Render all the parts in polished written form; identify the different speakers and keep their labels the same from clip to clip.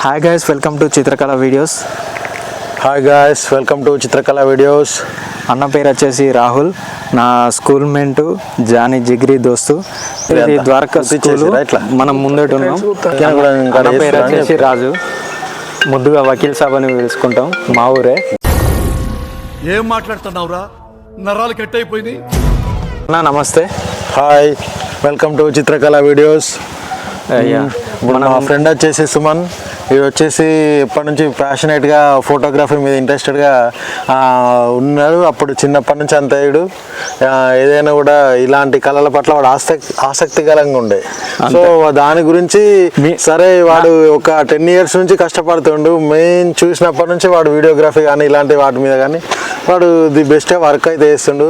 Speaker 1: Hi guys, welcome to చిత్రకళ videos. అన్న పేరు వచ్చేసి రాహుల్, నా స్కూల్ మేట్ జానీ జిగ్రీ దోస్తు. ఇది ద్వారకా స్కూల్, మనం ముందట ఉన్నాం. అన్న పేరు వచ్చేసి రాజు, ముద్దుగా వకీల్ సాబ్ అని పిలుచుకుంటాం, మా ఊరే.
Speaker 2: ఏం మాట్లాడుతున్నావురా, నరాలు కట్ అయిపోయింది.
Speaker 1: అన్న నమస్తే.
Speaker 3: హాయ్, వెల్కమ్ టు చిత్రకళ వీడియోస్. ఇప్పుడు మా ఫ్రెండ్ వచ్చేసి సుమన్. ఇది వచ్చేసి ఎప్పటి నుంచి ప్యాషనేట్గా ఫోటోగ్రఫీ మీద ఇంట్రెస్టెడ్గా ఉన్నాడు. అప్పుడు చిన్నప్పటి నుంచి అంత వీడు ఏదైనా కూడా ఇలాంటి కళల పట్ల వాడు ఆసక్తికరంగా ఉండే. సో దాని గురించి సరే వాడు ఒక 10 years నుంచి కష్టపడుతుండు. మెయిన్ చూసినప్పటి నుంచి వాడు వీడియోగ్రఫీ కానీ ఇలాంటి వాటి మీద కానీ వాడు ది బెస్ట్ వర్క్ అయితే చేస్తుండు.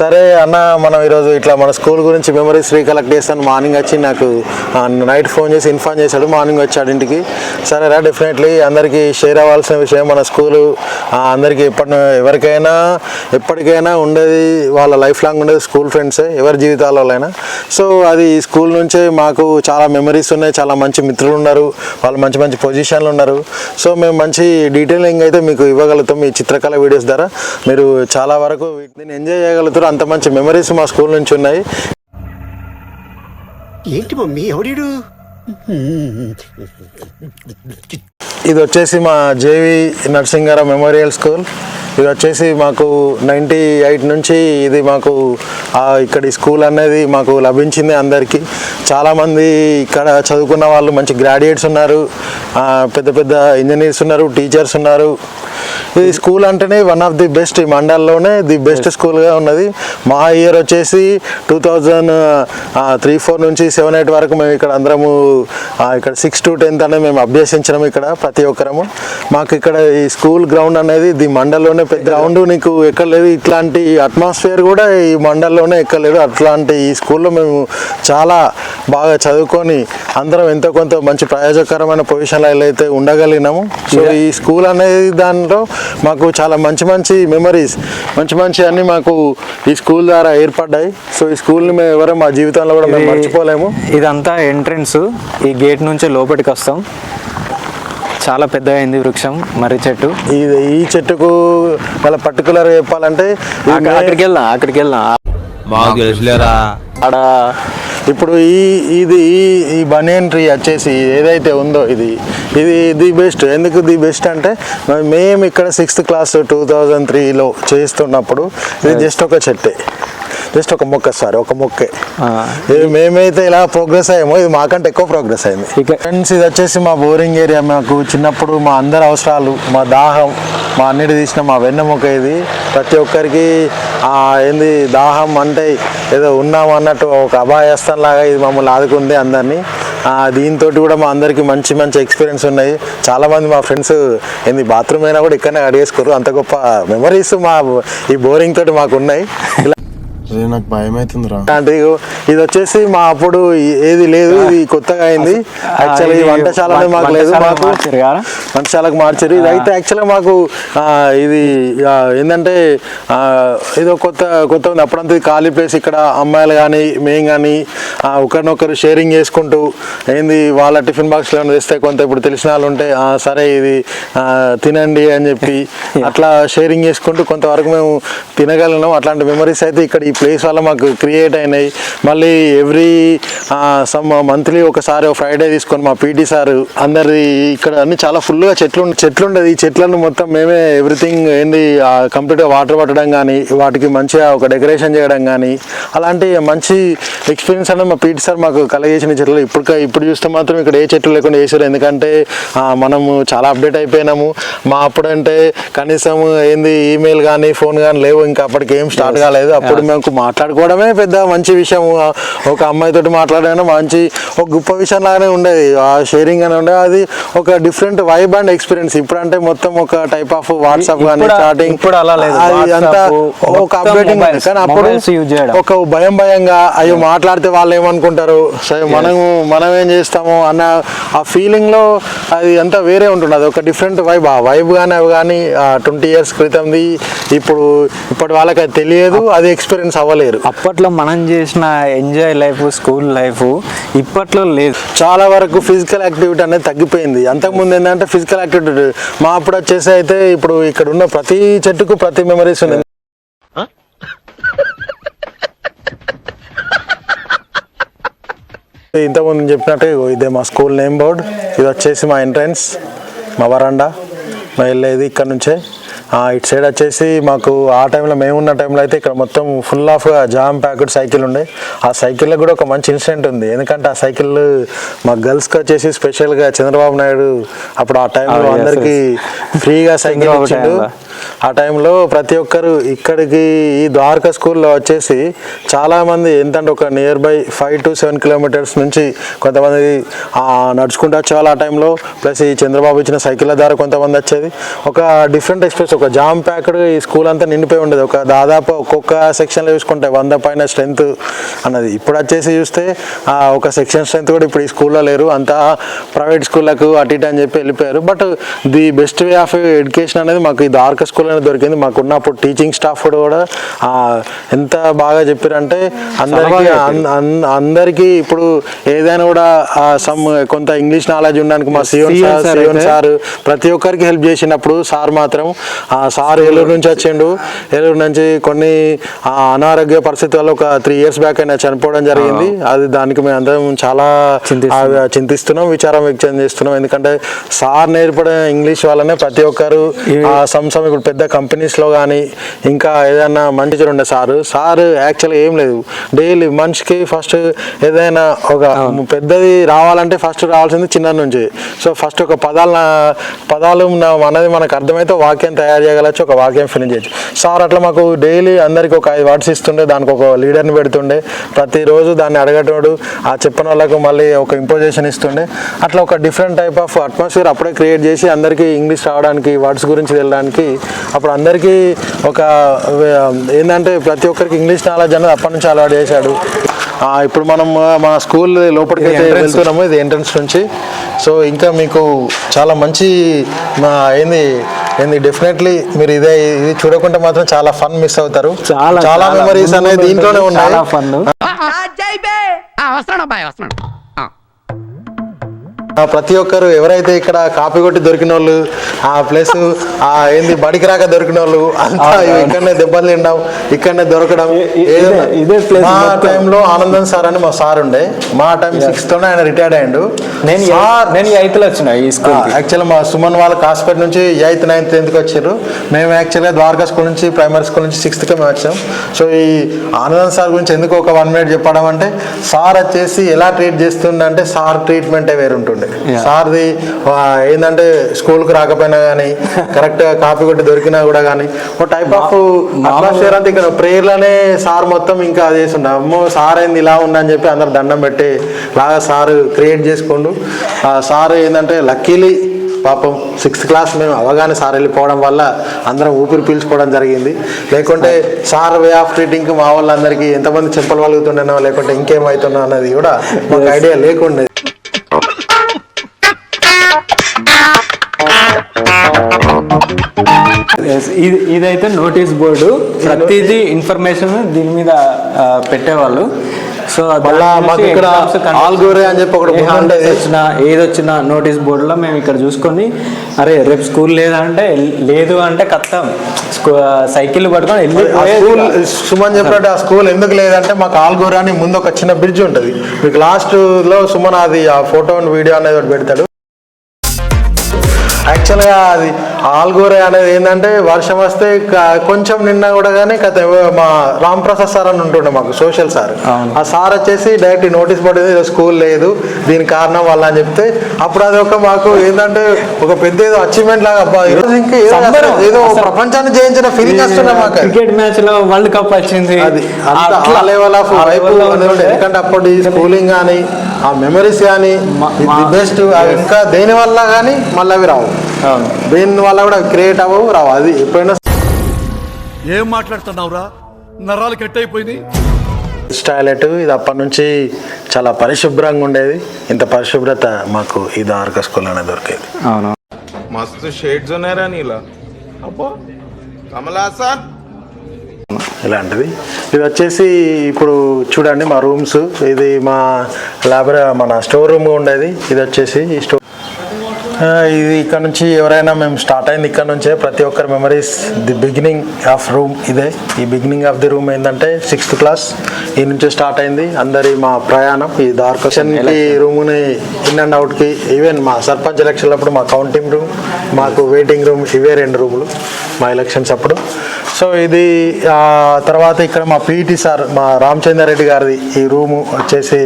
Speaker 3: సరే అన్న, మనం ఈరోజు ఇట్లా మన స్కూల్ గురించి మెమరీస్ రీకలెక్ట్ చేస్తాను. మార్నింగ్ వచ్చి నాకు నైట్ ఫోన్ చేసి ఇన్ఫార్మ్ చేశాడు. మార్నింగ్ వచ్చాడు ఇంటికి. సరేరా, డెఫినెట్లీ అందరికీ షేర్ అవ్వాల్సిన విషయం. మన స్కూలు అందరికీ ఎవరికైనా ఎప్పటికైనా ఉండేది, వాళ్ళ లైఫ్ లాంగ్ ఉండేది స్కూల్ ఫ్రెండ్సే, ఎవరి జీవితాలైనా. సో అది స్కూల్ నుంచే మాకు చాలా మెమరీస్ ఉన్నాయి. చాలా మంచి మిత్రులు ఉన్నారు, వాళ్ళు మంచి మంచి పొజిషన్లు ఉన్నారు. సో మేము మంచి డీటెయిలింగ్ అయితే మీకు ఇవ్వగలుగుతాం ఈ చిత్రకళ వీడియోస్ ద్వారా. మీరు చాలా వరకు వీటిని ఎంజాయ్ చేయగలుగుతారు. అంత మంచి మెమరీస్ మా స్కూల్ నుంచి ఉన్నాయి.
Speaker 4: ఏంటి మమ్మీ ఎవడు?
Speaker 3: ఇది వచ్చేసి మా జేవి నరసింగారావు మెమోరియల్ స్కూల్. ఇది వచ్చేసి మాకు 98 నుంచి ఇది మాకు ఇక్కడ స్కూల్ అనేది మాకు లభించింది అందరికీ. చాలామంది ఇక్కడ చదువుకున్న వాళ్ళు మంచి గ్రాడ్యుయేట్స్ ఉన్నారు, పెద్ద పెద్ద ఇంజనీర్స్ ఉన్నారు, టీచర్స్ ఉన్నారు. ఈ స్కూల్ అంటేనే వన్ ఆఫ్ ది బెస్ట్, ఈ మండలంలోనే ది బెస్ట్ స్కూల్గా ఉన్నది. మా ఇయర్ వచ్చేసి 2003-04 నుంచి 7-8 వరకు మేము ఇక్కడ అందరము ఇక్కడ 6 to 10th అనేది మేము అభ్యసించినాము ఇక్కడ ప్రతి ఒక్కరము. మాకు ఇక్కడ ఈ స్కూల్ గ్రౌండ్ అనేది ది మండలంలోనే పెద్ద గ్రౌండ్, నీకు ఎక్కడ లేదు. ఇట్లాంటి అట్మాస్ఫియర్ కూడా ఈ మండలంలోనే ఎక్కలేదు. అట్లాంటి ఈ స్కూల్లో మేము చాలా బాగా చదువుకొని అందరం ఎంతో కొంత మంచి ప్రయోజకరమైన పొజిషన్లో అయితే ఉండగలిగినాము. సో ఈ స్కూల్ అనేది దానిలో మాకు చాలా మంచి మంచి మెమరీస్, మంచి అన్నీ మాకు ఈ స్కూల్ ద్వారా ఏర్పడ్డాయి. సో ఈ స్కూల్ని మేము ఎవరో మా జీవితంలో కూడా మేము మర్చిపోలేము.
Speaker 1: ఇదంతా ఎంట్రన్స్, ఈ గేట్ నుంచి లోపలికి వస్తాం. చాలా పెద్ద అయింది వృక్షం, మర్రి చెట్టు.
Speaker 3: ఈ చెట్టుకు వాళ్ళ పర్టికులర్ చెప్పాలంటే
Speaker 1: అక్కడికి వెళ్దాం
Speaker 3: ఆడ. ఇప్పుడు ఈ బనియన్ ట్రీ వచ్చేసి ఏదైతే ఉందో ఇది ది బెస్ట్. ఎందుకు ది బెస్ట్ అంటే మేము ఇక్కడ 6th class 2003లో చేస్తున్నప్పుడు ఇది జస్ట్ ఒక చెట్టే, జస్ట్ ఒక మొక్క, ఒక మొక్కే. మేమైతే ఇలా ప్రోగ్రెస్ అయ్యామో ఇది మాకంటే ఎక్కువ ప్రోగ్రెస్ అయింది. ఫ్రెండ్స్, ఇది వచ్చేసి మా బోరింగ్ ఏరియా. మాకు చిన్నప్పుడు మా అందరి అవసరాలు, మా దాహం, మా అన్నిటి తీసిన మా వెన్నెముక ఇది. ప్రతి ఒక్కరికి ఏంది దాహం అంటే ఏదో ఉన్నాము అన్నట్టు ఒక అభాయస్థంలాగా ఇది మమ్మల్ని ఆదుకుంది అందరినీ. దీంతో కూడా మా అందరికీ మంచి ఎక్స్పీరియన్స్ ఉన్నాయి. చాలామంది మా ఫ్రెండ్స్ ఏంది బాత్రూమ్ అయినా కూడా ఇక్కడనే అడిగేసుకోరు. అంత గొప్ప మెమరీస్ మా ఈ బోరింగ్ తోటి మాకు ఉన్నాయి.
Speaker 5: నాకు భయం అవుతుందిరా.
Speaker 3: అంటే ఇది వచ్చేసి మా అప్పుడు ఏది లేదు, ఇది కొత్తగా అయింది. యాక్చువల్గా ఈ వంటశాల మాకు లేదు, మాకు వంటశాలకు మార్చారు. ఇది అయితే యాక్చువల్గా మాకు ఇది ఏంటంటే ఏదో కొత్త ఉంది. అప్పుడంతా ఖాళీ ప్లేస్. ఇక్కడ అమ్మాయిలు కానీ మేము కానీ ఒకరినొకరు షేరింగ్ చేసుకుంటూ ఏంది వాళ్ళ టిఫిన్ బాక్స్లో ఏమైనా తెస్తే కొంత ఇప్పుడు తెలిసిన వాళ్ళు ఉంటే సరే ఇది తినండి అని చెప్పి అట్లా షేరింగ్ చేసుకుంటూ కొంతవరకు మేము తినగలిగినాం. అట్లాంటి మెమరీస్ అయితే ఇక్కడ ఈ ప్లేస్ వల్ల మాకు క్రియేట్ అయినాయి. మళ్ళీ ఎవ్రీ మంత్లీ ఒకసారి ఫ్రైడే తీసుకొని మా పీటీ సార్ అందరి ఇక్కడ అన్ని చాలా ఫుల్గా చెట్లు ఉండేది. ఈ చెట్లను మొత్తం మేమే ఎవ్రీథింగ్ ఏంది కంప్లీట్గా వాటర్ పట్టడం కానీ వాటికి మంచిగా ఒక డెకరేషన్ చేయడం కానీ అలాంటి మంచి ఎక్స్పీరియన్స్ అనేది మా పీటీ సార్ మాకు కలిగేసిన చెట్లు. ఇప్పుడు చూస్తే మాత్రం ఇక్కడ ఏ చెట్లు లేకుండా వేసారు. ఎందుకంటే మనము చాలా అప్డేట్ అయిపోయినాము. మా అప్పుడంటే కనీసం ఏంది ఈమెయిల్ కానీ ఫోన్ కానీ లేవు, ఇంకా అప్పటికి ఏం స్టార్ట్ కాలేదు. అప్పుడు మేము మాట్లాడుకోవడమే పెద్ద మంచి విషయం. ఒక అమ్మాయితోటి మాట్లాడడం మంచి ఒక గొప్ప విషయం లాగానే ఉండేది. ఆ షేరింగ్ అని ఉండేది. అది ఒక డిఫరెంట్ వైబ్ అండ్ ఎక్స్పీరియన్స్. ఇప్పుడు అంటే మొత్తం ఒక టైప్ ఆఫ్ వాట్సాప్ కానీ స్టార్టింగ్ అది అంతా ఒక అప్డేటింగ్. కానీ అప్పుడు ఒక భయంగా అయ్యో మాట్లాడితే వాళ్ళు ఏమనుకుంటారు, సరే మనం ఏం చేస్తాము అన్న ఆ ఫీలింగ్ లో అది అంతా వేరే ఉంటుంది. అది ఒక డిఫరెంట్ వైబ్. ఆ వైబ్ కానీ అవి కానీ 20 years క్రితంది ఇప్పుడు వాళ్ళకి అది తెలియదు. అది ఎక్స్పీరియన్స్ స్టూడెంట్స్ అవ్వలేరు.
Speaker 1: అప్పట్లో మనం చేసిన ఎంజాయ్ లైఫ్, స్కూల్ లైఫ్ ఇప్పట్లో లేదు.
Speaker 3: చాలా వరకు ఫిజికల్ యాక్టివిటీ అనేది తగ్గిపోయింది. అంతకుముందు ఏంటంటే ఫిజికల్ యాక్టివిటీ మా అప్పుడు వచ్చేసి అయితే ఇప్పుడు ఇక్కడ ఉన్న ప్రతి చెట్టుకు ప్రతి మెమరీస్ ఉంది. ఇంతకుముందు చెప్పినట్టు ఇదే మా స్కూల్ నేమ్ బోర్డ్, ఇది వచ్చేసి మా ఎంట్రన్స్, మా వరండా, మా వెళ్ళేది ఇక్కడ నుంచే. ఇటు సైడ్ వచ్చేసి మాకు ఆ టైంలో మేము ఉన్న టైంలో అయితే ఇక్కడ మొత్తం full of jam packet cycle ఉండే. ఆ సైకిల్లో కూడా ఒక మంచి ఇన్సిడెంట్ ఉంది. ఎందుకంటే ఆ సైకిల్ మా గర్ల్స్కి వచ్చేసి స్పెషల్గా చంద్రబాబు నాయుడు అప్పుడు ఆ టైంలో అందరికీ ఫ్రీగా సైకిల్ ఇచ్చిండు. ఆ టైంలో ప్రతి ఒక్కరు ఇక్కడికి ఈ ద్వారకా స్కూల్లో వచ్చేసి చాలామంది ఎంతంటే ఒక నియర్ బై 5 to 7 kilometers నుంచి కొంతమంది నడుచుకుంటూ వచ్చేవాళ్ళు ఆ టైంలో. ప్లస్ ఈ చంద్రబాబు ఇచ్చిన సైకిళ్ళ ద్వారా కొంతమంది వచ్చేది. ఒక డిఫరెంట్ ఎక్స్ప్రెస్, ఒక జామ్ ప్యాక్డ్ ఈ స్కూల్ అంతా నిండిపోయి ఉండేది. ఒక దాదాపు ఒక్కొక్క సెక్షన్లో చూసుకుంటే 100 పైన స్ట్రెంత్ అన్నది. ఇప్పుడు వచ్చేసి చూస్తే ఒక సెక్షన్ స్ట్రెంత్ కూడా ఇప్పుడు ఈ స్కూల్లో లేరు. అంతా ప్రైవేట్ స్కూళ్ళకు అటు ఇటు అని చెప్పి వెళ్ళిపోయారు. But the best way of education అనేది మాకు ఈ ద్వారకా స్కూల్ అనేది దొరికింది. మాకున్న అప్పుడు టీచింగ్ స్టాఫ్ కూడా ఎంత బాగా చెప్పారంటే అందరికీ ఇప్పుడు ఏదైనా కూడా కొంత ఇంగ్లీష్ నాలెడ్జ్ ఉండడానికి మా సియోన్ సార్ ప్రతి ఒక్కరికి హెల్ప్ చేసినప్పుడు సార్ మాత్రం సార్ ఏలూరు నుంచి వచ్చిండు. ఏలూరు నుంచి కొన్ని అనారోగ్య పరిస్థితి వల్ల ఒక 3 years బ్యాక్ అయినా చనిపోవడం జరిగింది. అది దానికి మేము అందరం చాలా చింతిస్తున్నాం, విచారం వ్యక్తం చేస్తున్నాం. ఎందుకంటే సార్ నేర్పడే ఇంగ్లీష్ వల్లనే ప్రతి ఒక్కరు ఇప్పుడు పెద్ద కంపెనీస్లో కానీ ఇంకా ఏదైనా మంచి ఉండే సార్ యాక్చువల్గా ఏం లేదు, డైలీ మనిషికి ఫస్ట్ ఏదైనా ఒక పెద్దది రావాలంటే ఫస్ట్ రావాల్సింది చిన్న నుంచి. సో ఫస్ట్ ఒక పదాలు అనేది మనకు అర్థమైతే వాక్యం తయారు చేయగలచ్చు, ఒక వాక్యం ఫినిష్ చేయొచ్చు. సార్ అట్లా మాకు డైలీ అందరికి ఒక 5 words ఇస్తుండే, దానికి ఒక లీడర్ని పెడుతుండే. ప్రతిరోజు దాన్ని అడగటోడు, ఆ చెప్పిన వాళ్ళకు మళ్ళీ ఒక ఇంపోజిషన్ ఇస్తుండే. అట్లా ఒక డిఫరెంట్ టైప్ ఆఫ్ అట్మాస్ఫియర్ అప్పుడే క్రియేట్ చేసి అందరికీ ఇంగ్లీష్ రావడానికి, వర్డ్స్ గురించి వెళ్ళడానికి అప్పుడు అందరికీ ఒక ఏంటంటే ప్రతి ఒక్కరికి ఇంగ్లీష్ నాలెడ్జ్ అనేది అప్పటి నుంచి అలవాటు చేశాడు. ఇప్పుడు మనం మా స్కూల్ లోపలికి అయితే వెళ్తున్నాము, ఇది ఎంట్రన్స్ నుంచి. సో ఇంకా మీకు చాలా మంచి ఏంది డెఫినెట్లీ మీరు ఇది చూడకుండా మాత్రం చాలా ఫన్ మిస్ అవుతారు. చాలా మెమరీస్ అనేది దీంట్లోనే ఉన్నాయి. ప్రతి ఒక్కరు ఎవరైతే ఇక్కడ కాపీ కొట్టి దొరికిన వాళ్ళు, ప్లస్ బడికి రాక దొరికిన వాళ్ళు అంతా ఇక్కడనే దెబ్బలు తినడం, ఇక్కడనే దొరకడం. మా టైంలో ఆనందం సార్ అని మా సార్ ఉండే, మా టైం 6th ఆయన రిటైర్డ్ అయ్యిండు.
Speaker 1: నేను 8th వచ్చిన ఈ స్కూల్.
Speaker 3: యాక్చువల్గా మా సుమన్ వాళ్ళ హాస్పిటల్ నుంచి 8th 9th 10th వచ్చారు. మేము యాక్చువల్గా ద్వారకా స్కూల్ నుంచి ప్రైమరీ స్కూల్ నుంచి 6th మేము వచ్చాం. సో ఈ ఆనందం సార్ గురించి ఎందుకు ఒక 1 minute చెప్పడం అంటే, సార్ వచ్చేసి ఎలా ట్రీట్ చేస్తుండే, సార్ ట్రీట్మెంటే వేరుంటుండే. సార్ది ఏంటంటే స్కూల్కి రాకపోయినా కానీ కరెక్ట్గా కాపీ కొట్టి దొరికినా కూడా కానీ ఒక టైప్ ఆఫ్ అట్మాస్ఫియర్ అంతా ఇక్కడ ప్రేయర్లోనే సార్ మొత్తం ఇంకా చేస్తుండే. అమ్మో సార్ ఏంది ఇలా ఉందని చెప్పి అందరు దండం పెట్టి లాగా సార్ క్రియేట్ చేసుకుంటూ. సార్ ఏంటంటే లక్కీలీ పాపం 6th class మేము అవగానే సార్ వెళ్ళిపోవడం వల్ల అందరం ఊపిరి పీల్చుకోవడం జరిగింది. లేకుంటే సార్ వే ఆఫ్ ట్రీటింగ్కి మా వాళ్ళందరికీ ఎంతమంది చెప్పలు వలుగుతుండేనో లేకుంటే ఇంకేమవుతున్నా అన్నది కూడా మాకు ఐడియా లేకుండే.
Speaker 1: ఇదైతే నోటీస్ బోర్డు, ప్రతిదీ ఇన్ఫర్మేషన్ దీని మీద పెట్టేవాళ్ళు. సో
Speaker 3: మాకు ఇక్కడ ఆల్గోరే అని చెప్పి ఒకటి
Speaker 1: ఏది వచ్చినా నోటీస్ బోర్డులో మేము ఇక్కడ చూసుకొని, అరే రేపు స్కూల్ లేదు అంటే కత్తాం సైకిల్ పట్టుకొని వెళ్ళి.
Speaker 3: సుమన్ చెప్పినట్టు ఆ స్కూల్ ఎందుకు లేదంటే, మాకు ఆల్గోరే అని ముందు ఒక చిన్న బ్రిడ్జ్ ఉంటుంది. మీకు లాస్ట్లో సుమన్ అది ఆ ఫోటో వీడియో అనేది ఒకటి పెడతాడు. యాక్చువల్గా అది ఆల్గోరే అనేది ఏంటంటే వర్షం వస్తే కొంచెం నిన్న కూడా కానీ మా రామ్ ప్రసాద్ సార్ అని ఉంటుండే మాకు సోషల్ సార్. ఆ సార్ వచ్చేసి డైరెక్ట్ నోటీస్ పడేది స్కూల్ లేదు దీనికి కారణం వల్ల అని చెప్తే, అప్పుడు అది ఒక మాకు ఏంటంటే ఒక పెద్ద ఏదో అచీవ్మెంట్ లాగా అబ్బా ఈరోజు ఇంకా ఏదో ప్రపంచాన్ని జయించిన ఫీలింగ్ వస్తుండే మాకు.
Speaker 1: క్రికెట్ మ్యాచ్ లో వరల్డ్ కప్ వచ్చింది,
Speaker 3: అది ఆ లెవెల్ ఆఫ్ వైపు. ఎందుకంటే అప్పుడు ఈ స్కూలింగ్ కానీ ఆ మెమరీస్ కానీ బెస్ట్. ఇంకా దేని వల్ల కానీ మళ్ళీ అవి రావు, దేని వల్ల కూడా క్రియేట్ అవ్వవు, రావు. అది ఎప్పుడైనా
Speaker 2: ఏం మాట్లాడుతున్నావురా, నరాలు కట్ అయిపోయింది.
Speaker 3: టాయిలెట్ ఇది అప్పటి నుంచి చాలా పరిశుభ్రంగా ఉండేది. ఇంత పరిశుభ్రత మాకు ఈ ద్వారకా స్కూల్ అనేది దొరికేది.
Speaker 1: అవును,
Speaker 4: మస్తు షేడ్స్ ఉన్నాయరా నీలా. అబ్బో కమలాసన్.
Speaker 3: ఇలాంటిది. ఇది వచ్చేసి ఇప్పుడు చూడండి మా రూమ్స్, ఇది మా మన స్టోర్ రూమ్ ఉండేది. ఇది వచ్చేసి ఈ స్టోర్, ఇది ఇక్కడ నుంచి ఎవరైనా మేము స్టార్ట్ అయింది ఇక్కడ నుంచే. ప్రతి ఒక్కరి memories the beginning of room ఇదే. ఈ బిగినింగ్ ఆఫ్ ది రూమ్ ఏంటంటే 6th క్లాస్ ఈ నుంచే స్టార్ట్ అయింది అందరి మా ప్రయాణం. ఈ దార్కొషన్కి రూమ్ని ఇన్ అండ్ అవుట్కి, ఈవెన్ మా సర్పంచ్ ఎలక్షన్ అప్పుడు మా కౌంటింగ్ రూమ్, మాకు వెయిటింగ్ రూమ్, ఇవే 2 రూములు మా ఎలక్షన్స్ అప్పుడు. సో ఇది తర్వాత ఇక్కడ మా పీఈటీ సార్, మా రామచంద్ర రెడ్డి గారిది ఈ రూము వచ్చేసి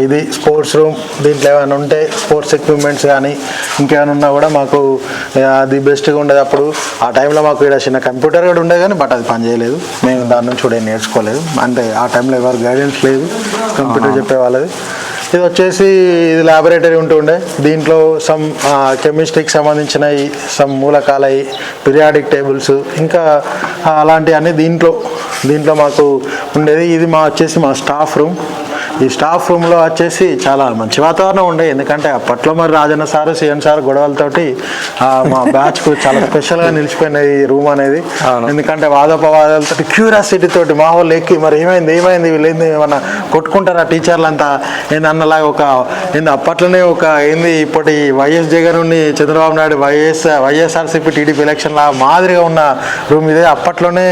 Speaker 3: ఇది స్పోర్ట్స్ రూమ్. దీంట్లో ఏమైనా ఉంటే స్పోర్ట్స్ ఎక్విప్మెంట్స్ కానీ ఇంకేమైనా ఉన్నా కూడా మాకు అది బెస్ట్గా ఉండేది. అప్పుడు ఆ టైంలో మాకు ఇక్కడ చిన్న కంప్యూటర్ కూడా ఉండేది కానీ బట్ అది పనిచేయలేదు. మేము దాని నుంచి కూడా నేర్చుకోలేదు. అంటే ఆ టైంలో ఎవరు గైడెన్స్ లేదు కంప్యూటర్ చెప్పే వాళ్ళది. ఇది వచ్చేసి ఇది ల్యాబొరేటరీ ఉంటుండే. దీంట్లో సమ్ కెమిస్ట్రీకి సంబంధించినవి, సమ్ మూలకాలవి, పీరియాడిక్ టేబుల్స్, ఇంకా అలాంటివన్నీ దీంట్లో మాకు ఉండేది. ఇది వచ్చేసి మా స్టాఫ్ రూమ్. ఈ స్టాఫ్ రూమ్లో వచ్చేసి చాలా మంచి వాతావరణం ఉండే. ఎందుకంటే అప్పట్లో మరి రాజన్న సారు, సిఎన్ సార్ గొడవలతోటి మా బ్యాచ్కు చాలా స్పెషల్గా నిలిచిపోయిన ఈ రూమ్ అనేది. ఎందుకంటే వాదోపవాదాలతో, క్యూరియాసిటీ తోటి మా వాళ్ళు ఎక్కి మరి ఏమైంది వీళ్ళేంది ఏమన్నా కొట్టుకుంటారా టీచర్లు అంతా ఏందన్నలాగా ఒక ఏంది అప్పట్లోనే ఒక ఏంది ఇప్పటి వైఎస్ జగన్ చంద్రబాబు నాయుడు వైఎస్ఆర్సీపీ టీడీపీ ఎలక్షన్ లా మాదిరిగా ఉన్న రూమ్ ఇదే. అప్పట్లోనే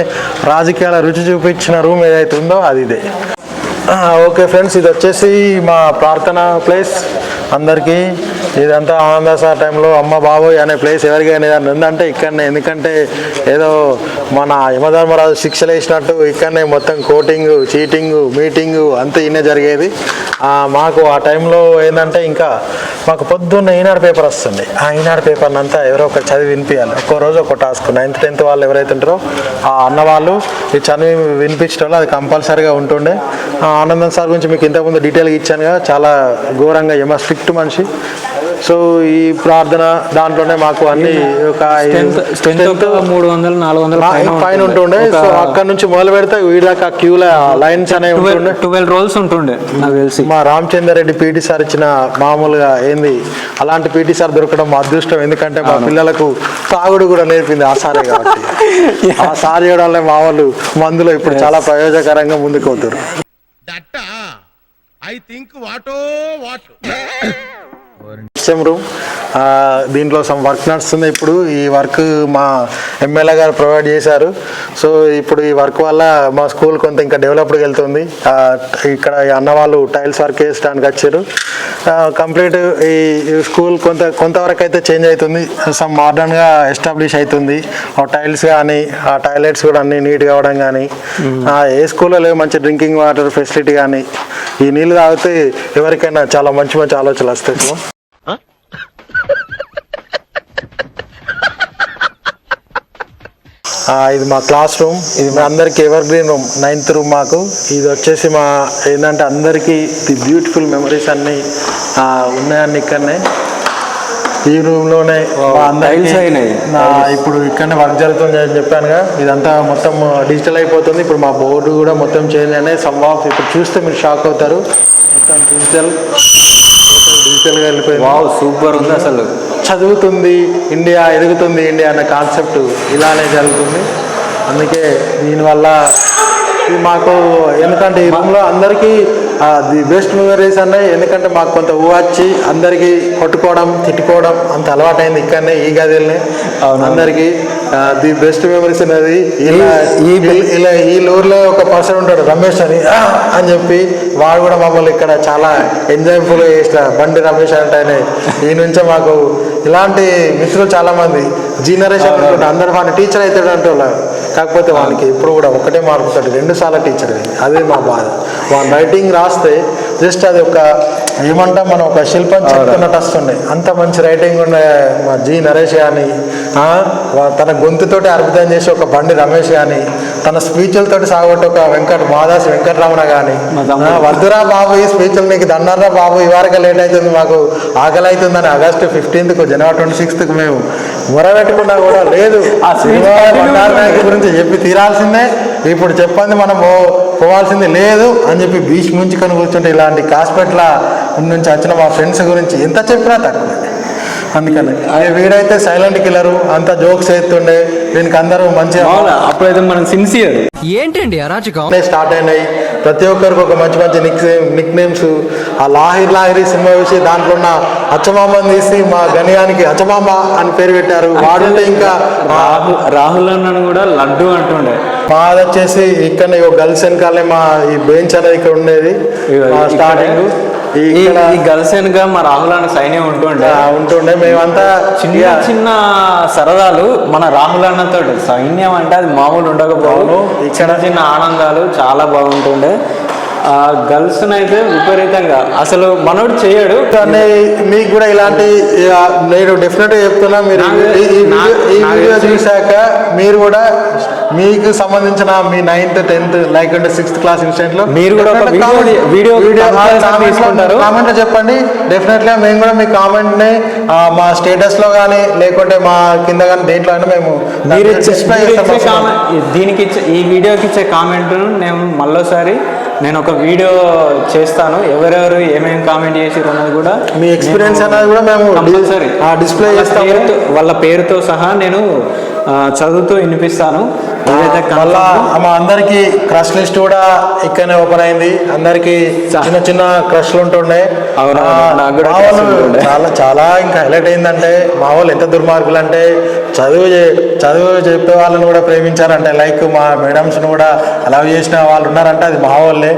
Speaker 3: రాజకీయాల రుచి చూపించిన రూమ్ ఏదైతే ఉందో అది ఇదే. ఓకే ఫ్రెండ్స్, ఇది వచ్చేసి మా ప్రార్థన ప్లేస్ అందరికీ. ఇదంతా ఆనంద సార్ టైంలో అమ్మ బాబోయ్ అనే ప్లేస్ ఎవరికైనా ఏదైనా ఉందంటే ఇక్కడనే. ఎందుకంటే ఏదో మన యమధర్మరాజు శిక్షలు వేసినట్టు ఇక్కడనే మొత్తం కోటింగు, చీటింగు, మీటింగు అంతా ఇన్నే జరిగేది. మాకు ఆ టైంలో ఏంటంటే ఇంకా మాకు పొద్దున్న ఈనాడు పేపర్ వస్తుంది. ఆ ఈనాడు పేపర్ని అంతా ఎవరో ఒక చదివి వినిపించాలి. ఒక్కో రోజు ఒక టాస్క్. 9th 10th వాళ్ళు ఎవరైతే ఉంటారో ఆ అన్నవాళ్ళు ఈ చదివి వినిపించడం వల్ల అది కంపల్సరీగా ఉంటుండే. ఆనందం సార్ గురించి మీకు ఇంతకుముందు డీటెయిల్గా ఇచ్చాను కదా, చాలా ఘోరంగా స్ట్రిక్ట్ మనిషి. సో ఈ ప్రార్థన దాంట్లోనే మాకు అన్ని ఒక
Speaker 1: 300-400
Speaker 3: పైన ఉంటుండే. సో అక్కడ నుంచి మొదలు పెడితే వీళ్ళకి ఆ క్యూల లైన్స్ అనేవి ఉంటుండే.
Speaker 1: 12 రోల్స్ ఉంటుండే నాకు తెలిసి.
Speaker 3: మా రామచంద్ర రెడ్డి పీటీ సార్ ఇచ్చిన మామూలుగా ఏంది అలాంటి పీటీ సార్ దొరకడం మా అదృష్టం. ఎందుకంటే మా పిల్లలకు తాగుడు కూడా నేర్పింది ఆ సారే కాబట్టి. ఆ సార్ చేయడం వల్ల మా వాళ్ళు మందులో ఇప్పుడు చాలా ప్రయోజకరంగా ముందుకు అవుతారు. రూమ్ దీంట్లో సమ్ వర్క్ నడుస్తుంది. ఇప్పుడు ఈ వర్క్ మా ఎమ్మెల్యే గారు ప్రొవైడ్ చేశారు. సో ఇప్పుడు ఈ వర్క్ వల్ల మా స్కూల్ కొంత ఇంకా డెవలప్డ్కి వెళ్తుంది. ఇక్కడ అన్న వాళ్ళు టైల్స్ వర్క్ వేసడానికి వచ్చారు. కంప్లీట్ ఈ స్కూల్ కొంతవరకు అయితే చేంజ్ అవుతుంది. సమ్ మోడర్న్గా ఎస్టాబ్లిష్ అవుతుంది. ఆ టైల్స్ కానీ ఆ టాయిలెట్స్ కూడా అన్ని నీట్గా అవ్వడం కానీ, ఏ స్కూల్లో లేవు మంచి డ్రింకింగ్ వాటర్ ఫెసిలిటీ కానీ. ఈ నీళ్ళు తాగితే ఎవరికైనా చాలా మంచి మంచి ఆలోచనలు వస్తాయి. ఇది మా క్లాస్ రూమ్. ఇది మా అందరికి ever green room, 9th room మాకు. ఇది వచ్చేసి మా ఏంటంటే అందరికీ ది బ్యూటిఫుల్ మెమరీస్ అన్నీ ఉన్నాయన్నీ ఇక్కడనే. ఈ రూమ్లోనే ఇప్పుడు ఇక్కడనే వర్క్ జరుగుతుంది అని చెప్పానుగా. ఇదంతా మొత్తం డిజిటల్ అయిపోతుంది. ఇప్పుడు మా బోర్డు కూడా మొత్తం చేంజ్ అయినాయి. సమ్ ఆఫ్ ఇప్పుడు చూస్తే మీరు షాక్ అవుతారు. మొత్తం డిజిటల్గా వెళ్ళిపోయింది.
Speaker 1: సూపర్ ఉంది అసలు.
Speaker 3: చదువుతుంది ఇండియా, ఎదుగుతుంది ఇండియా అన్న కాన్సెప్ట్ ఇలానే జరుగుతుంది. అందుకే దీనివల్ల మాకు ఎందుకంటే ఈ రూమ్లో అందరికీ ది బెస్ట్ మెమరీస్ అన్నాయి. ఎందుకంటే మాకు కొంత ఊహచ్చి అందరికీ కొట్టుకోవడం, తిట్టుకోవడం అంత అలవాటైంది ఇక్కడనే ఈ గదిలోనే. అందరికీ ది బెస్ట్ మెమరీస్ అనేది ఇలా ఈ ఊర్లో ఒక పర్సన్ ఉంటాడు రమేష్ అని చెప్పి, వాడు కూడా మమ్మల్ని ఇక్కడ చాలా ఎంజాయ్ఫుల్గా చేసిన బండి రమేష్ అంటే. ఈ నుంచే మాకు ఇలాంటి మిత్రులు చాలామంది జనరేషన్ అందరూ వాడిని టీచర్ అవుతాడు అంటే వాళ్ళు. కాకపోతే వాళ్ళకి ఇప్పుడు కూడా ఒకటే మార్పుతాడు, 2 సార్లు టీచర్. అదే మా బాధ. వాళ్ళ రైటింగ్ రాస్తే జస్ట్ అది ఒక ఏమంటాం మనం ఒక శిల్పం చెప్తున్నట్టు వస్తుండే. అంత మంచి రైటింగ్ ఉండే మా జి నరేష్ కానీ, తన గొంతుతోటి అద్భుతం చేసి ఒక బండి రమేష్ కానీ, తన స్పీచ్లతోటి సాగొట్టి ఒక మాదాసి వెంకటరమణ కానీ, వద్దురా బాబు ఈ స్పీచ్లు నీకు దండరా బాబు ఈ వారికి లేట్ అవుతుంది మాకు ఆకలి అవుతుందని August 15th January 26th మేము మొరబెట్టుకున్నా కూడా లేదు. ఆ బండారు గురించి చెప్పి తీరాల్సిందే. ఇప్పుడు చెప్పండి మనం పోవాల్సింది లేదు అని చెప్పి బీచ్ ముంచుకొని కూర్చుంటే ఇలాంటి హాస్పిటల్ నుంచి వచ్చిన మా ఫ్రెండ్స్ గురించి ఎంత చెప్పినా తక్కువ. అందుకని వీడైతే సైలెంట్ కిల్లరు, అంత జోక్స్ వేస్తుండే, దీనికి అందరూ మంచిగా
Speaker 1: అప్పుడైతే మనం సిన్సియర్
Speaker 4: ఏంటండి అరాచకం
Speaker 3: స్టార్ట్ అయినాయి. ప్రతి ఒక్కరికి ఒక మంచి మంచి నిక్ నేమ్స్. ఆ లాహిరి సినిమా చూసి దాంట్లో ఉన్న అచ్చమామని తీసి మా గణయానికి అచ్చమామ అని పేరు పెట్టారు. వాడుంటే ఇంకా
Speaker 1: రాహుల్ అన్నను కూడా లడ్డు అంటుండే.
Speaker 3: మాది వచ్చేసి ఇక్కడ గర్ల్స్ వెనకాలే మా ఈ బెంచ్ అనేది ఇక్కడ ఉండేది స్టార్టింగ్.
Speaker 1: ఈ గర్ల్స్ వెనుక మా రాహుల్ అన్న సైన్యం
Speaker 3: ఉంటుండే. మేమంతా
Speaker 1: చిన్న చిన్న సరదాలు మన రాహుల్ అన్నతో. సైన్యం అంటే అది మామూలు ఉండకపోవడం, చిన్న చిన్న ఆనందాలు చాలా బాగుంటుండే. గర్ల్స్ అయితే విపరీతంగా అసలు మనోడు చేయడు.
Speaker 3: కానీ మీకు కూడా ఇలాంటి నేను డెఫినెట్ గా చెప్తున్నా, మీరు ఈ వీడియో చూశాక మీరు కూడా మీకు సంబంధించిన మీ 9th 10th లేకుంటే 6th క్లాస్ ఇన్స్టెంట్ లో
Speaker 1: మీరు కూడా
Speaker 3: కామెంట్ చెప్పండి. డెఫినెట్గా మేము కూడా మీ కామెంట్ ని మా స్టేటస్ లో కానీ లేకుంటే మా కింద కానీ దేంట్లో అయినా మేము
Speaker 1: దీనికి ఇచ్చే ఈ వీడియోకి ఇచ్చే కామెంట్ నేను ఒక వీడియో చేస్తాను. ఎవరెవరు ఏమేమి కామెంట్ చేసారు అన్నది కూడా,
Speaker 3: మీ ఎక్స్పీరియన్స్ అనేది కూడా మేము
Speaker 1: కంపల్సరీ
Speaker 3: డిస్ప్లే చేస్తాము.
Speaker 1: వాళ్ళ పేరుతో సహా నేను చదువుతూ వినిపిస్తాను.
Speaker 3: మళ్ళా మా అందరికి క్రష్ లిస్ట్ కూడా ఇక్కడనే ఓపెన్ అయింది. అందరికి చిన్న చిన్న క్రష్లు ఉంటుండే. చాలా చాలా ఇంకా హైలైట్ అయిందంటే మా వాళ్ళు ఎంత దుర్మార్గులు అంటే చదువు చెప్పే వాళ్ళని కూడా ప్రేమించారంటే, లైక్ మా మేడమ్స్ కూడా అలవ్ చేసిన వాళ్ళు ఉన్నారంటే అది మా వాళ్ళే.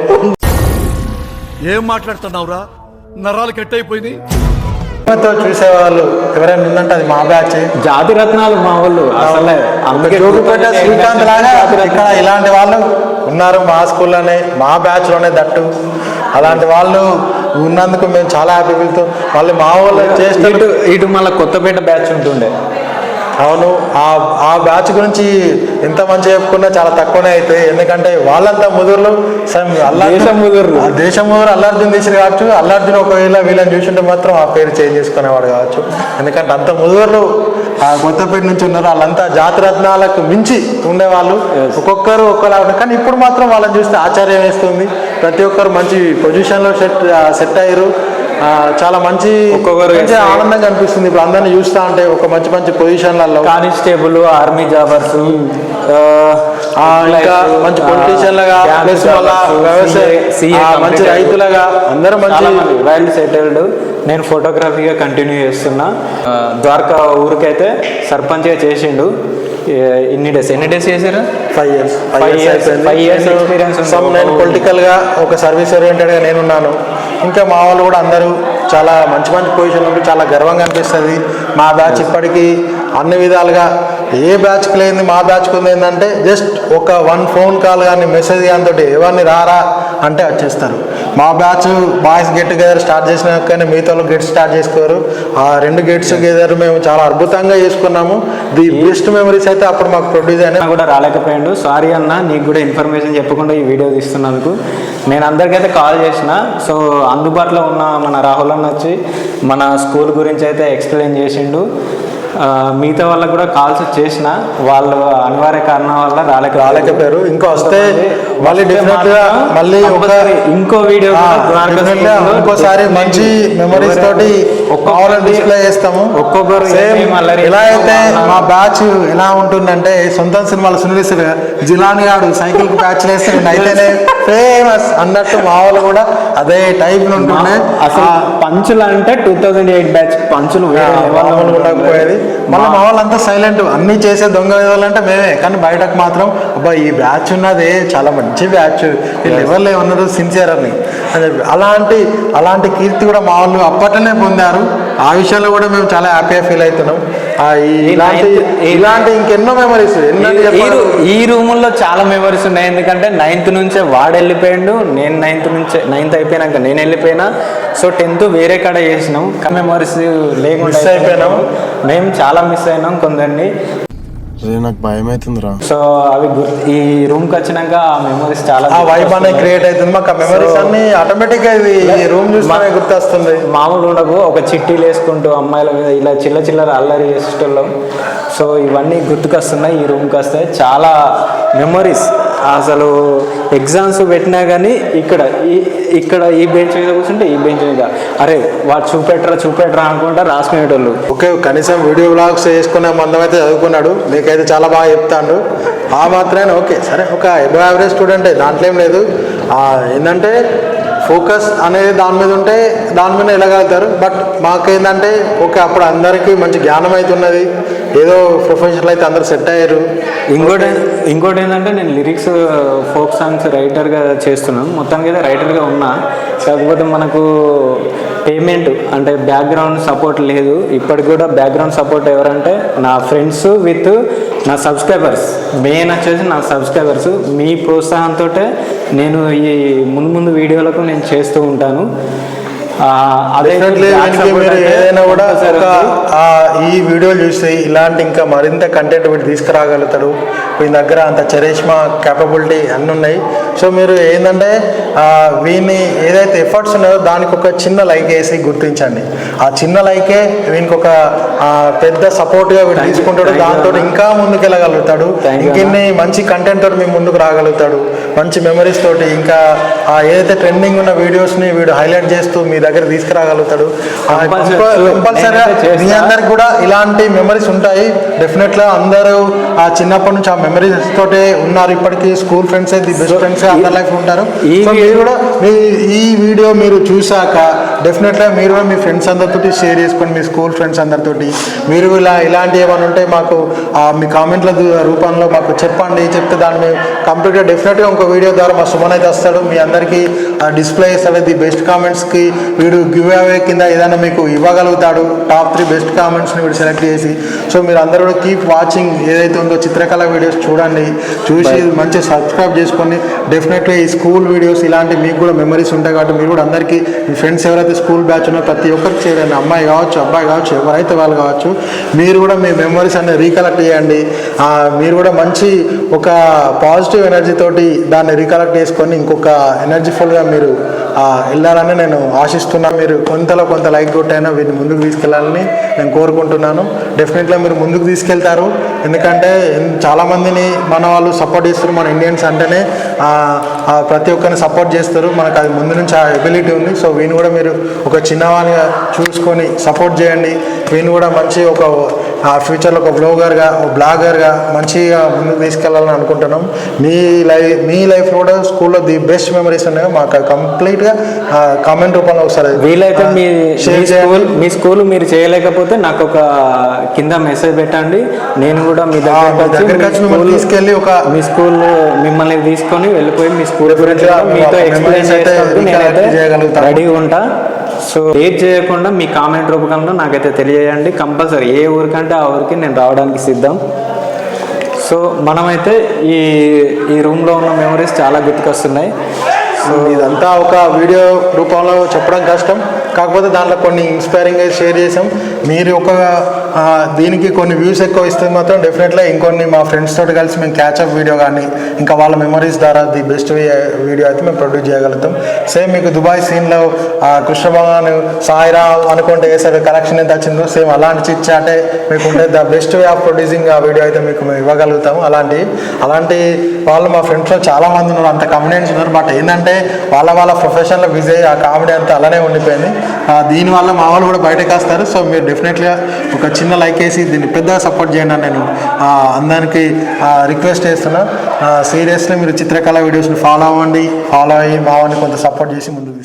Speaker 2: ఏం మాట్లాడుతున్నావురా, నరాలు కట్ అయిపోయింది.
Speaker 3: చూసేవాళ్ళు ఎవరైనా ఉందంటే అది మా బ్యాచ్.
Speaker 1: జాతి రత్నాలు మా వాళ్ళు. అసలే
Speaker 3: జోగుపేట శ్రీకాంత్ లాగా ఇక్కడ ఇలాంటి వాళ్ళు ఉన్నారు మా స్కూల్లోనే, మా బ్యాచ్ లోనే దట్టు. అలాంటి వాళ్ళు ఉన్నందుకు మేము చాలా హ్యాపీ ఫీల్ అవుతాం. మళ్ళీ మా వాళ్ళు చేస్తే
Speaker 1: ఇటు మళ్ళీ కొత్తపేట బ్యాచ్ ఉంటుండే.
Speaker 3: అవును, ఆ బ్యాచ్ గురించి ఎంత మంచి చెప్పుకున్నా చాలా తక్కువనే అవుతాయి. ఎందుకంటే వాళ్ళంతా ముదురులు, దేశం ముదురు అల్లార్జున్ తీసిన కావచ్చు. అల్లార్జున్ ఒకవేళ వీళ్ళని చూసింటే మాత్రం ఆ పేరు చేంజ్ చేసుకునేవాడు కావచ్చు. ఎందుకంటే అంత ముదురులు ఆ కొత్తపేట నుంచి ఉన్నారు. వాళ్ళంతా జాతిరత్నాలకు మించి ఉండేవాళ్ళు. ఒక్కొక్కరు ఒక్కలాగా. కానీ ఇప్పుడు మాత్రం వాళ్ళని చూస్తే ఆశ్చర్యం వేస్తుంది. ప్రతి ఒక్కరు మంచి పొజిషన్లో సెట్ అయ్యారు. చాలా మంచి ఆనందంగా అనిపిస్తుంది ఇప్పుడు అందరినీ చూస్తా ఉంటే. ఒక మంచి మంచి పొజిషన్లలో
Speaker 1: కానిస్టేబుల్, ఆర్మీ జాబర్స్,
Speaker 3: ఇంకా మంచి పొలిటీషియన్లుగా, ప్లస్ మంచి రైతులుగా అందరూ మంచి
Speaker 1: వెల్ సెటిల్డ్. నేను ఫోటోగ్రఫీగా కంటిన్యూ చేస్తున్నా. ద్వారకా ఊరికైతే సర్పంచ్గా చేసిండు. ఎన్ని డేస్ చేశారు?
Speaker 3: 5 years.
Speaker 1: 5 years experience.
Speaker 3: నేను పొలిటికల్గా ఒక సర్వీస్ ఓరియంటెడ్గా నేనున్నాను. ఇంకా మా వాళ్ళు కూడా అందరూ చాలా మంచి మంచి పొజిషన్ ఉంటే చాలా గర్వంగా అనిపిస్తుంది. మా బ్యాచ్ ఇప్పటికీ అన్ని విధాలుగా ఏ బ్యాచ్కి లేని మా బ్యాచ్కి ఉంది. ఏంటంటే జస్ట్ ఒక 1 phone కాల్ కానీ మెసేజ్ కానీ ఎవరిని రారా అంటే వచ్చేస్తారు. మా batch boys get together start చేసినాకనే మిగతా గెట్ స్టార్ట్ చేసుకోరు. ఆ 2 గెట్స్ టుగెదర్ మేము చాలా అద్భుతంగా చేసుకున్నాము. ది బెస్ట్ మెమరీస్ అయితే అప్పుడు మాకు ప్రొడ్యూస్ అయినా
Speaker 1: కూడా రాలేకపోయాడు. సారీ అన్న, నీకు కూడా ఇన్ఫర్మేషన్ చెప్పకుండా ఈ వీడియో తీస్తున్నందుకు. నేను అందరికైతే కాల్ చేసిన. సో అందుబాటులో ఉన్న మన రాహుల్ అన్న వచ్చి మన స్కూల్ గురించి అయితే ఎక్స్ప్లెయిన్ చేసిండు. మిగతా వాళ్ళకు కూడా కాల్స్ చేసిన, వాళ్ళు అనివార్య కారణం వల్ల రాలేకపోయారు.
Speaker 3: ఇంకా వస్తే మళ్ళీ మళ్ళీ
Speaker 1: ఇంకో వీడియో
Speaker 3: ఇంకోసారి మంచి మెమరీస్ తోటి డిస్ప్లే చేస్తాము.
Speaker 1: ఒక్కొక్కరు
Speaker 3: ఎలా అయితే మా బ్యాచ్ ఎలా ఉంటుందంటే, సొంతం సినిమాలు సునీల్ జిలాని గాడు సైకిల్ కి బ్యాచ్ వేస్తే అయితేనే ఫేమస్ అన్నట్టు మా వాళ్ళు కూడా అదే టైప్ ఉంటుండే.
Speaker 1: అసలు పంచులు అంటే 2008 బ్యాచ్ పంచులు
Speaker 3: ఉండకపోయేది. మళ్ళీ మా వాళ్ళంతా సైలెంట్, అన్ని చేసే దొంగ అంటే మేమే. కానీ బయటకు మాత్రం అబ్బా ఈ బ్యాచ్ ఉన్నదే చాలా మంచి బ్యాచ్, వీళ్ళు ఎవరు ఉన్నారు సిన్సియర్ అని. అలాంటి కీర్తి కూడా మా వాళ్ళు అప్పట్లోనే పొందారు. ఆ విషయంలో కూడా మేము చాలా హ్యాపీగా ఫీల్ అవుతున్నాం. ఇలాంటి ఇంకెన్నో మెమరీస్
Speaker 1: ఈ రూముల్లో చాలా మెమరీస్ ఉన్నాయి. ఎందుకంటే 9th నుంచే వాడు వెళ్ళిపోయాడు, నేను 9th అయిపోయినాక నేను వెళ్ళిపోయినా. సో 10th వేరే కాడ చేసినాం. మెమరీస్ లేకుండా
Speaker 3: అయిపోయినాం.
Speaker 1: మేము చాలా మిస్ అయినాం కొందరిని.
Speaker 5: నాకు భయం అవుతుందిరా.
Speaker 1: సో అవి ఈ రూమ్ కి వచ్చినాక ఆ మెమరీస్ చాలా
Speaker 3: వైబ్ అనేది క్రియేట్ అవుతుంది. మాకు ఆ మెమరీస్ అన్ని ఆటోమేటిక్ గా ఈ రూమ్ చూస్తే గుర్తొస్తుంది.
Speaker 1: మామూలు ఉండవు. ఒక చిట్టీలు వేసుకుంటూ అమ్మాయిల మీద ఇలా చిల్లర అల్లరి చేసేటోళ్ళం. సో ఇవన్నీ గుర్తుకొస్తున్నాయి ఈ రూమ్కి వస్తే. చాలా మెమరీస్. అసలు ఎగ్జామ్స్ పెట్టినా కానీ ఇక్కడ ఈ బెంచ్ మీద కూర్చుంటే ఈ బెంచ్ మీద అరే వాడు చూపెట్టరా అనుకుంటా రాసుకునేటోళ్ళు.
Speaker 3: ఓకే, కనీసం వీడియో బ్లాగ్స్ వేసుకునే మందం అయితే చదువుకున్నాడు, మీకైతే చాలా బాగా చెప్తాడు. ఆ మాత్రమే ఓకే, సరే ఒక ఎబో యావరేజ్ స్టూడెంటే, దాంట్లో ఏం లేదు. ఏంటంటే ఫోకస్ అనేది దాని మీద ఉంటే దాని మీద వెళ్ళగలుగుతారు. బట్ మాకేంటంటే ఓకే, అప్పుడు అందరికీ మంచి జ్ఞానం అయితే ఉన్నది, ఏదో ప్రొఫెషనల్ అయితే అందరు సెట్ అయ్యారు.
Speaker 1: ఇంకోటి ఏంటంటే నేను లిరిక్స్ ఫోక్ సాంగ్స్ రైటర్గా చేస్తున్నాను. మొత్తానికి అయితే రైటర్గా ఉన్నా, కాకపోతే మనకు పేమెంట్ అంటే బ్యాక్గ్రౌండ్ సపోర్ట్ లేదు. ఇప్పటికి కూడా బ్యాక్గ్రౌండ్ సపోర్ట్ ఎవరంటే నా ఫ్రెండ్స్ విత్ నా సబ్స్క్రైబర్స్. మెయిన్ వచ్చేసి నా సబ్స్క్రైబర్స్. మీ ప్రోత్సాహంతో నేను ఈ ముందు వీడియోలకు నేను చేస్తూ ఉంటాను.
Speaker 3: ఏదైనా కూడా ఈ వీడియోలు చూస్తే ఇలాంటి ఇంకా మరింత కంటెంట్ వీడు తీసుకురాగలుగుతాడు. మీ దగ్గర అంత చరిష్మా క్యాపబిలిటీ అన్నీ ఉన్నాయి. సో మీరు ఏంటంటే వీని ఏదైతే ఎఫర్ట్స్ ఉన్నాయో దానికి ఒక చిన్న లైక్ వేసి గుర్తించండి. ఆ చిన్న లైకే వీనికి ఒక పెద్ద సపోర్ట్గా వీడు తీసుకుంటాడు. దాంతో ఇంకా ముందుకు వెళ్ళగలుగుతాడు, ఇంకెన్ని మంచి కంటెంట్ తోటి మేము ముందుకు రాగలుగుతాడు, మంచి మెమరీస్ తోటి ఇంకా ఏదైతే ట్రెండింగ్ ఉన్న వీడియోస్ని వీడు హైలైట్ చేస్తూ మీ దగ్గర తీసుకురాగలుగుతాడు. కంపల్సరీగా మీ అందరికి కూడా ఇలాంటి మెమరీస్ ఉంటాయి. డెఫినెట్గా అందరూ ఆ చిన్నప్పటి నుంచి ఆ మెమరీస్ తోటే ఉన్నారు. ఇప్పటికీ స్కూల్ ఫ్రెండ్స్ అయితే బెస్ట్ ఫ్రెండ్స్ అందరి లైఫ్ ఉంటారు. సో మీరు కూడా ఈ వీడియో మీరు చూశాక డెఫినెట్గా మీరు కూడా మీ ఫ్రెండ్స్ అందరితోటి షేర్ చేసుకొని, మీ స్కూల్ ఫ్రెండ్స్ అందరితోటి మీరు ఇలాంటి ఏమైనా ఉంటే మాకు మీ కామెంట్ల రూపంలో మాకు చెప్పండి. చెప్తే దాన్ని మేము కంప్లీట్గా డెఫినెట్గా ఇంకో వీడియో ద్వారా మా సుమన్ అయితే వస్తాడు, మీ అందరికీ డిస్ప్లే చేస్తాడు. ది బెస్ట్ కామెంట్స్కి వీడు గివ్ అవే కింద ఏదైనా మీకు ఇవ్వగలుగుతాడు. టాప్ 3 బెస్ట్ కామెంట్స్ని వీడు సెలెక్ట్ చేసి. సో మీరు అందరూ కూడా కీప్ వాచింగ్. ఏదైతే ఉందో చిత్రకళ వీడియోస్ చూడండి, చూసి మంచిగా సబ్స్క్రైబ్ చేసుకొని డెఫినెట్గా ఈ స్కూల్ వీడియోస్ ఇలాంటి మీకు కూడా మెమరీస్ ఉంటాయి కాబట్టి మీరు కూడా అందరికీ మీ ఫ్రెండ్స్ ఎవరైతే స్కూల్ బ్యాచ్ ఉన్నో ప్రతి ఒక్కరికి చేయండి. అమ్మాయి కావచ్చు, అబ్బాయి కావచ్చు, ఎవరైతే వాళ్ళు కావచ్చు, మీరు కూడా మీ మెమరీస్ అన్ని రీకలెక్ట్ చేయండి. మీరు కూడా మంచి ఒక పాజిటివ్ ఎనర్జీ తోటి దాన్ని రీకలెక్ట్ చేసుకొని ఇంకొక ఎనర్జీఫుల్గా మీరు వెళ్ళాలని నేను ఆశిస్తున్నాను. మీరు కొంతలో కొంత లైక్ కొట్టైనా వీటిని ముందుకు తీసుకెళ్ళాలని నేను కోరుకుంటున్నాను. డెఫినెట్గా మీరు ముందుకు తీసుకెళ్తారు, ఎందుకంటే చాలామందిని మన వాళ్ళు సపోర్ట్ చేస్తారు. మన ఇండియన్స్ అంటేనే ప్రతి ఒక్కరిని సపోర్ట్ చేస్తారు, మనకు అది ముందు నుంచి ఆ ఎబిలిటీ ఉంది. సో వీని కూడా మీరు ఒక చిన్నవానిగా చూసుకొని సపోర్ట్ చేయండి. వీని కూడా మంచి ఒక ఫ్యూచర్లో ఒక బ్లాగర్గా మంచిగా ముందుకు తీసుకెళ్ళాలని అనుకుంటున్నాం. మీ లైఫ్లో కూడా స్కూల్లో ది బెస్ట్ మెమరీస్ ఉన్నాయో మాకు కంప్లీట్గా కామెంట్ రూపంలో ఒకసారి
Speaker 1: వీలైతే మీ స్కూల్ మీరు చేయలేకపోతే నాకు ఒక కింద మెసేజ్ పెట్టండి. నేను కూడా మీ దగ్గర
Speaker 3: తీసుకెళ్ళి
Speaker 1: మీ స్కూల్ మిమ్మల్ని తీసుకొని వెళ్ళిపోయి మీ స్కూల్ గురించి మీతో ఎక్స్ప్లెయిన్ చేసేందుకు నేనైతే రెడీగా ఉంటా. సో లేట్ చేయకుండా మీ కామెంట్ రూపంలో నాకైతే తెలియజేయండి. కంపల్సరీ ఏ ఊరికంటే ఆ ఊరికి నేను రావడానికి సిద్ధం. సో మనమైతే ఈ రూమ్లో ఉన్న మెమరీస్ చాలా గుర్తుకొస్తున్నాయి.
Speaker 3: సో ఇదంతా ఒక వీడియో రూపంలో చెప్పడం కష్టం, కాకపోతే దాంట్లో కొన్ని ఇన్స్పైరింగ్గా షేర్ చేసాం. మీరు ఒక దీనికి కొన్ని వ్యూస్ ఎక్కువ ఇస్తే మాత్రం డెఫినెట్గా ఇంకొన్ని మా ఫ్రెండ్స్ తోటి కలిసి మేము క్యాచ్అప్ వీడియో కానీ ఇంకా వాళ్ళ మెమరీస్ ద్వారా ది బెస్ట్ వీడియో అయితే మేము ప్రొడ్యూస్ చేయగలుగుతాం. సేమ్ మీకు దుబాయ్ సీన్లో కృష్ణ భగవాన్ సాయిరా అనుకుంటే వేసాడు కలెక్షన్ ఎంత వచ్చిందో సేమ్ అలాంటి చిట్ చాటే మీకు ఉంటే the best way of producing ఆ వీడియో అయితే మీకు మేము ఇవ్వగలుగుతాము. అలాంటి వాళ్ళు మా ఫ్రెండ్స్లో చాలామంది ఉన్నారు, అంత కమెడియన్స్ ఉన్నారు. బట్ ఏంటంటే వాళ్ళ ప్రొఫెషన్లో బిజీ ఆ కామెడీ అంతా అలానే ఉండిపోయింది. దీనివల్ల మా వాళ్ళు కూడా బయటకు వస్తారు. సో మీరు డెఫినెట్గా ఒక చిన్న లైక్ వేసి దీన్ని పెద్దగా సపోర్ట్ చేయండి అని నేను అందరికీ రిక్వెస్ట్ చేస్తున్నా. సీరియస్లీ మీరు చిత్రకళ వీడియోస్ని ఫాలో అయ్యి మా వాళ్ళని కొంత సపోర్ట్ చేసి ముందుకు